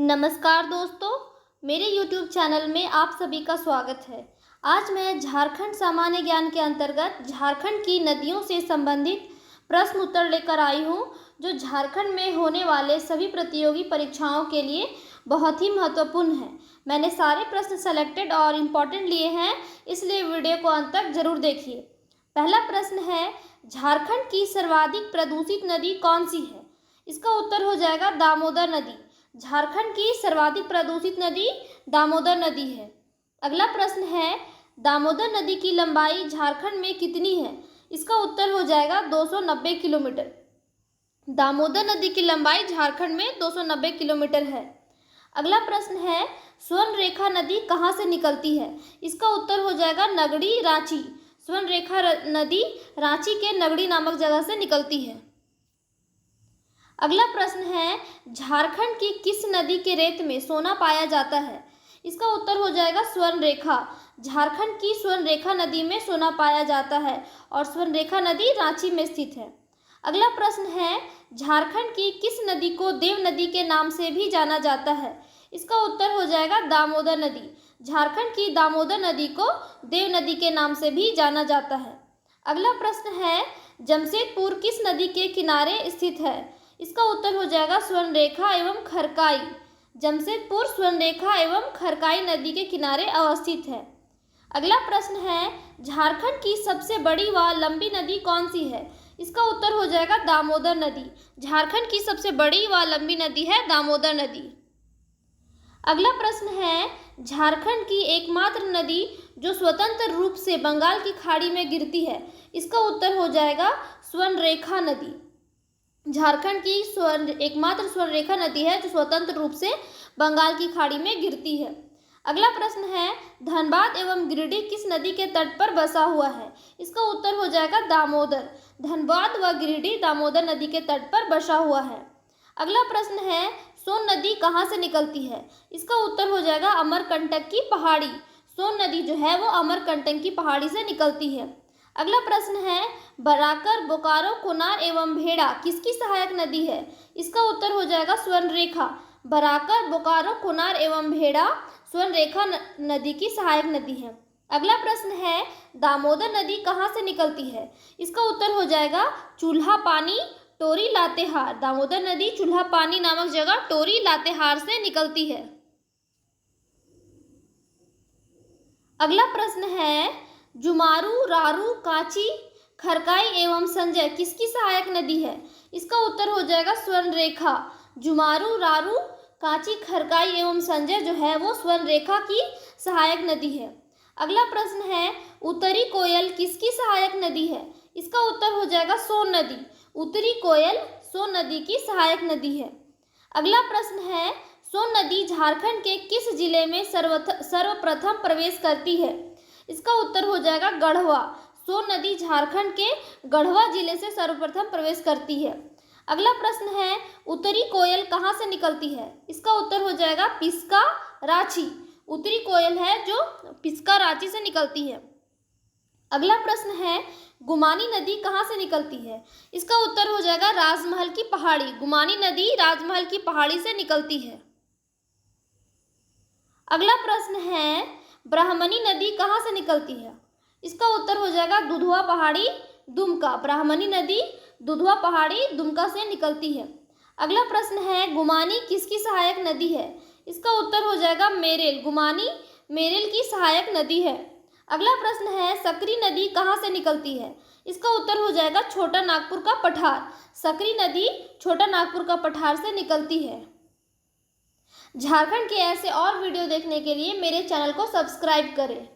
नमस्कार दोस्तों, मेरे YouTube चैनल में आप सभी का स्वागत है। आज मैं झारखंड सामान्य ज्ञान के अंतर्गत झारखंड की नदियों से संबंधित प्रश्न उत्तर लेकर आई हूँ, जो झारखंड में होने वाले सभी प्रतियोगी परीक्षाओं के लिए बहुत ही महत्वपूर्ण है। मैंने सारे प्रश्न सेलेक्टेड और इम्पोर्टेंट लिए हैं, इसलिए वीडियो को अंत तक जरूर देखिए। पहला प्रश्न है, झारखंड की सर्वाधिक प्रदूषित नदी कौन सी है? इसका उत्तर हो जाएगा दामोदर नदी। झारखंड की सर्वाधिक प्रदूषित नदी दामोदर नदी है। अगला प्रश्न है, दामोदर नदी की लंबाई झारखंड में कितनी है? इसका उत्तर हो जाएगा 290 किलोमीटर। दामोदर नदी की लंबाई झारखंड में 290 किलोमीटर है। अगला प्रश्न है, स्वर्ण रेखा नदी कहाँ से निकलती है? इसका उत्तर हो जाएगा नगड़ी, रांची। स्वर्ण रेखा नदी रांची के नगड़ी नामक जगह से निकलती है। अगला प्रश्न है, झारखंड की किस नदी के रेत में सोना पाया जाता है? इसका उत्तर हो जाएगा स्वर्ण रेखा। झारखंड की स्वर्ण रेखा नदी में सोना पाया जाता है और स्वर्ण रेखा नदी रांची में स्थित है। अगला प्रश्न है, झारखंड की किस नदी को देव नदी के नाम से भी जाना जाता है? इसका उत्तर हो जाएगा दामोदर नदी। झारखंड की दामोदर नदी को देव नदी के नाम से भी जाना जाता है। अगला प्रश्न है, जमशेदपुर किस नदी के किनारे स्थित है? इसका उत्तर हो जाएगा स्वर्ण रेखा एवं खरकाई। जमशेदपुर स्वर्ण रेखा एवं खरकाई नदी के किनारे अवस्थित है। अगला प्रश्न है, झारखंड की सबसे बड़ी व लंबी नदी कौन सी है? इसका उत्तर हो जाएगा दामोदर नदी। झारखंड की सबसे बड़ी व लंबी नदी है दामोदर नदी। अगला प्रश्न है, झारखंड की एकमात्र नदी जो स्वतंत्र रूप से बंगाल की खाड़ी में गिरती है, इसका उत्तर हो जाएगा स्वर्ण रेखा नदी। झारखंड की एकमात्र स्वर्ण रेखा नदी है जो स्वतंत्र रूप से बंगाल की खाड़ी में गिरती है। अगला प्रश्न है, धनबाद एवं गिरिडीह किस नदी के तट पर बसा हुआ है? इसका उत्तर हो जाएगा दामोदर। धनबाद व गिरिडीह दामोदर नदी के तट पर बसा हुआ है। अगला प्रश्न है, सोन नदी कहाँ से निकलती है? इसका उत्तर हो जाएगा अमरकंटक की पहाड़ी। सोन नदी जो है वो अमरकंटक की पहाड़ी से निकलती है। अगला प्रश्न है, बराकर, बोकारो, कोनार एवं भेड़ा किसकी सहायक नदी है? इसका उत्तर हो जाएगा स्वर्ण रेखा। बराकर, बोकारो, कोनार एवं भेड़ा स्वर्ण रेखा नदी की सहायक नदी है। अगला प्रश्न है, दामोदर नदी कहाँ से निकलती है? इसका उत्तर हो जाएगा चूल्हा पानी, टोरी, लातेहार। दामोदर नदी चूल्हा पानी नामक जगह टोरी, लातेहार से निकलती है। अगला प्रश्न है, जुमारू, रारू, कांची, खरकाई एवं संजय किसकी सहायक नदी है? इसका उत्तर हो जाएगा स्वर्ण रेखा। जुमारू, रारू, कांची, खरकाई एवं संजय जो है वो स्वर्ण रेखा की सहायक नदी है। अगला प्रश्न है, उत्तरी कोयल किसकी सहायक नदी है? इसका उत्तर हो जाएगा सोन नदी। उत्तरी कोयल सोन नदी की सहायक नदी है। अगला प्रश्न है, सोन नदी झारखंड के किस जिले में सर्वप्रथम प्रवेश करती है? इसका उत्तर हो जाएगा गढ़वा। सोन नदी झारखंड के गढ़वा जिले से सर्वप्रथम प्रवेश करती है। अगला प्रश्न है, उत्तरी कोयल कहाँ से निकलती है? इसका उत्तर हो जाएगा पिस्का, रांची। उत्तरी कोयल है जो पिस्का, रांची से निकलती है। अगला प्रश्न है, गुमानी नदी कहाँ से निकलती है? इसका उत्तर हो जाएगा राजमहल की पहाड़ी। गुमानी नदी राजमहल की पहाड़ी से निकलती है। अगला प्रश्न है, ब्राह्मणी नदी कहाँ से निकलती है? इसका उत्तर हो जाएगा दुधवा पहाड़ी, दुमका। ब्राह्मणी नदी दुधवा पहाड़ी, दुमका से निकलती है। अगला प्रश्न है, गुमानी किसकी सहायक नदी है? इसका उत्तर हो जाएगा मेरेल। गुमानी मेरेल की सहायक नदी है। अगला प्रश्न है, सकरी नदी कहाँ से निकलती है? इसका उत्तर हो जाएगा छोटा नागपुर का पठार। सकरी नदी छोटा नागपुर का पठार से निकलती है। झारखंड के ऐसे और वीडियो देखने के लिए मेरे चैनल को सब्सक्राइब करें।